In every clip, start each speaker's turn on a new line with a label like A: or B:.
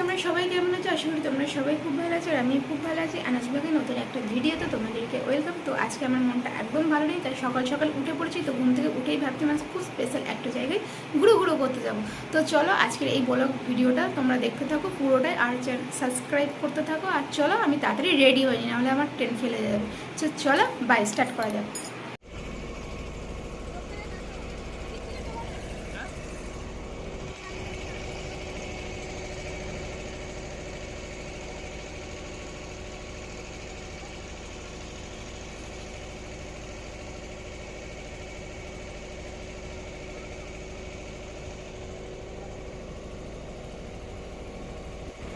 A: তোমরা সবাই কেমন আছো? আশা করি তোমরা সবাই খুব ভালো আছো, আর আমি খুব ভালো আছি। আনাজবাগে নতুন একটা ভিডিওতে তোমাদেরকে ওয়েলকাম। তো আজকে আমার মনটা একদম ভালো নেই, তাই সকাল সকাল উঠে পড়েছি। তো ঘুম থেকে উঠেই ভাবছি আজ খুব স্পেশাল একটা জায়গায় ঘুরো করতে যাবো। তো চলো আজকের এই ব্লগ ভিডিওটা তোমরা দেখতে থাকো পুরোটাই, আর সাবস্ক্রাইব করতে থাকো। আর চলো আমি তাড়াতাড়ি রেডি হইনি, নাহলে আমার ট্রেন ফেলে যাবে। তো চলো বাই, স্টার্ট করা যাবে।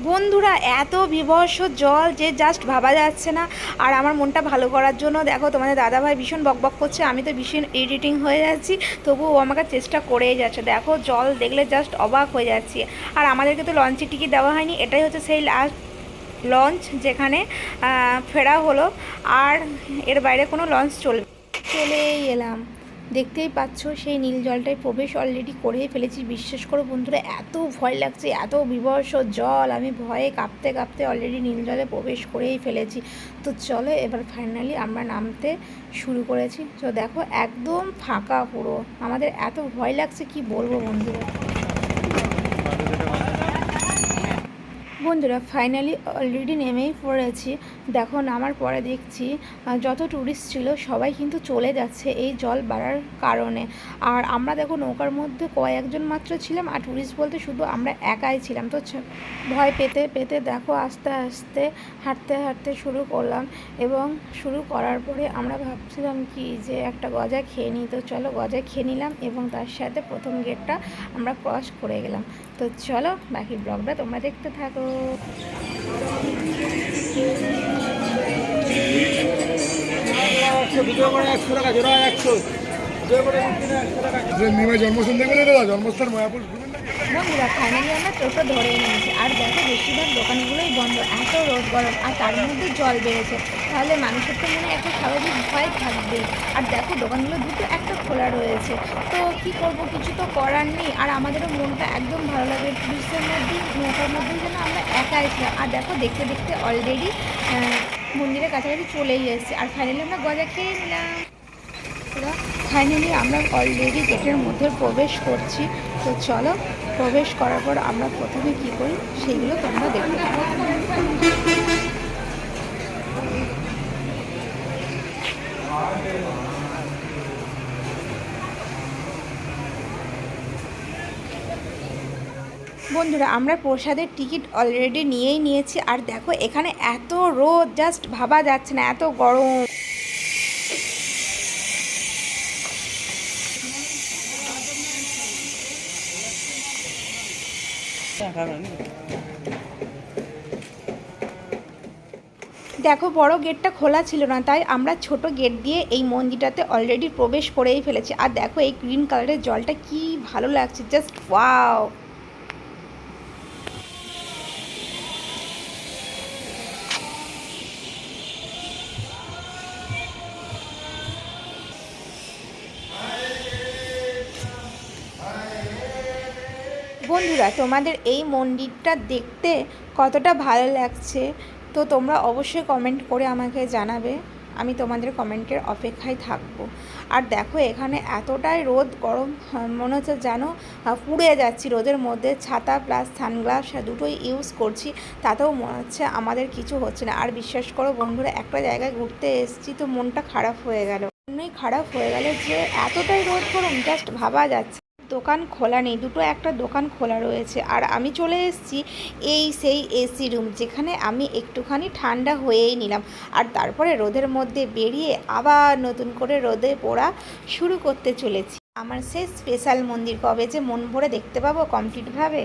A: বন্ধুরা, এত বিভৎস জল যে জাস্ট ভাবা যাচ্ছে না। আর আমার মনটা ভালো করার জন্য দেখো তোমাদের দাদাভাই ভীষণ বকবক করছে, আমি তো ভীষণ ইরিটেটিং হয়ে যাচ্ছি, তবুও ও আমাকে চেষ্টা করেই যাচ্ছে। দেখো জল দেখলে জাস্ট অবাক হয়ে যাচ্ছি। আর আমাদেরকে তো লঞ্চের টিকিট দেওয়া হয়নি, এটাই হচ্ছে সেই লাস্ট লঞ্চ যেখানে ফেরা হলো। আর এর বাইরে কোনো লঞ্চ চলেই এলাম। দেখতেই পাচ্ছ সেই নীল জলটায় প্রবেশ অলরেডি করেই ফেলেছি। বিশ্বাস করো বন্ধুরা, এত ভয় লাগছে, এত বিভৎস জল, আমি ভয়ে কাঁপতে কাঁপতে অলরেডি নীল জলে প্রবেশ করেই ফেলেছি। তো চলো এবার ফাইনালি আমরা নামতে শুরু করেছি। তো দেখো একদম ফাঁকা পুরো, আমাদের এত ভয় লাগছে কি বলবো বন্ধুরা। বন্ধুরা ফাইনালি অলরেডি নেমেই পড়েছি। দেখো নামার পরে দেখছি যত ট্যুরিস্ট ছিল সবাই কিন্তু চলে যাচ্ছে এই জল বাড়ার কারণে। আর আমরা দেখো নৌকার মধ্যে কয়েকজন মাত্র ছিলাম, আর ট্যুরিস্ট বলতে শুধু আমরা একাই ছিলাম। তো ভয় পেতে পেতে দেখো আস্তে আস্তে হাঁটতে হাঁটতে শুরু করলাম, এবং শুরু করার পরে আমরা ভাবছিলাম কি যে একটা গজা খেয়ে নিই। তো চলো গজা খেয়ে নিলাম, এবং তার সাথে প্রথম গেটটা আমরা ক্রস করে গেলাম। তো চলো বাকি ব্লগটা তোমরা দেখতে থাকো।
B: জন্মস্থান দেখবে না দাদা, জন্মস্থান মায়াপুর।
A: বন্ধুরা ফাইনালি আমরা টোটো ধরে নিয়েছি, আর দেখো বেশিরভাগ দোকানগুলোই বন্ধ, এত রোদ গরম, আর তার মধ্যে জল বেড়েছে, তাহলে মানুষের তো মনে একটা স্বাভাবিক ভয় থাকবে। আর দেখো দোকানগুলো দুটো একটা খোলা রয়েছে, তো কি করব, কিছু তো করার নেই। আর আমাদেরও মনটা একদম ভালো লাগে, টুরিস্টের মধ্যেই নৌকার মধ্যেই যেন আমরা একাই ছিলাম। আর দেখো দেখতে দেখতে অলরেডি মন্দিরের কাছাকাছি চলেই এসেছি, আর ফাইনালি আমরা গজা খেয়ে নিলাম। ফাইনালি আমরা অলরেডি গেটের মধ্যে প্রবেশ করছি। তো চলো প্রবেশ করার পর আমরা প্রথমে কি করি সেইগুলো তোমরা দেখতে পাবো। বন্ধুরা আমরা প্রসাদের টিকিট অলরেডি নিয়েই নিয়েছি, আর দেখো এখানে এত রোদ জাস্ট ভাবা যাচ্ছে না, এত গরম। দেখো বড় গেটটা খোলা ছিল না, তাই আমরা ছোট গেট দিয়ে এই মন্দিরটাতে অলরেডি প্রবেশ করেই ফেলেছি। আর দেখো এই গ্রিন কালারের জলটা কি ভালো লাগছে, জাস্ট ওয়াও। বন্ধুরা তোমাদের এই মন্দিরটা দেখতে কতটা ভালো লাগছে, তো তোমরা অবশ্যই কমেন্ট করে আমাকে জানাবে, আমি তোমাদের কমেন্টের অপেক্ষায় থাকবো। আর দেখো এখানে এতটাই রোদ গরম, মনে হচ্ছে যেন পুড়ে যাচ্ছি রোদের মধ্যে। ছাতা প্লাস সানগ্লাস দুটোই ইউজ করছি, তাতেও মনে হচ্ছে আমাদের কিছু হচ্ছে না। আর বিশ্বাস করো বন্ধুরা, একটা জায়গায় ঘুরতে এসেছি তো মনটা খারাপ হয়ে গেল, মনই খারাপ হয়ে গেল যে এতটাই রোদ গরম জাস্ট ভাবা যাচ্ছে। দোকান খোলা নেই, দুটো একটা দোকান খোলা রয়েছে। আর আমি চলে এসেছি এই সেই এসি রুম, যেখানে আমি একটুখানি ঠান্ডা হয়েই নিলাম। আর তারপরে রোদের মধ্যে বেরিয়ে আবার নতুন করে রোদে পোড়া শুরু করতে চলেছি। আমার সেই স্পেশাল মন্দির কবে যে মন ভরে দেখতে পাবো কমপ্লিটভাবে।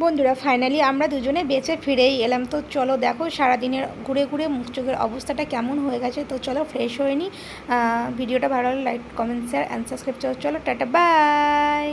A: বন্ধুরা ফাইনালি আমরা দুজনে বেঁচে ফিরেই এলাম। তো চলো দেখো সারাদিনের ঘুরে ঘুরে মুখ চোখের অবস্থাটা কেমন হয়ে গেছে। তো চলো ফ্রেশ হয়ে নিই। ভিডিওটা ভালো লাগলে like comment share and subscribe. চলো টাটা বাই।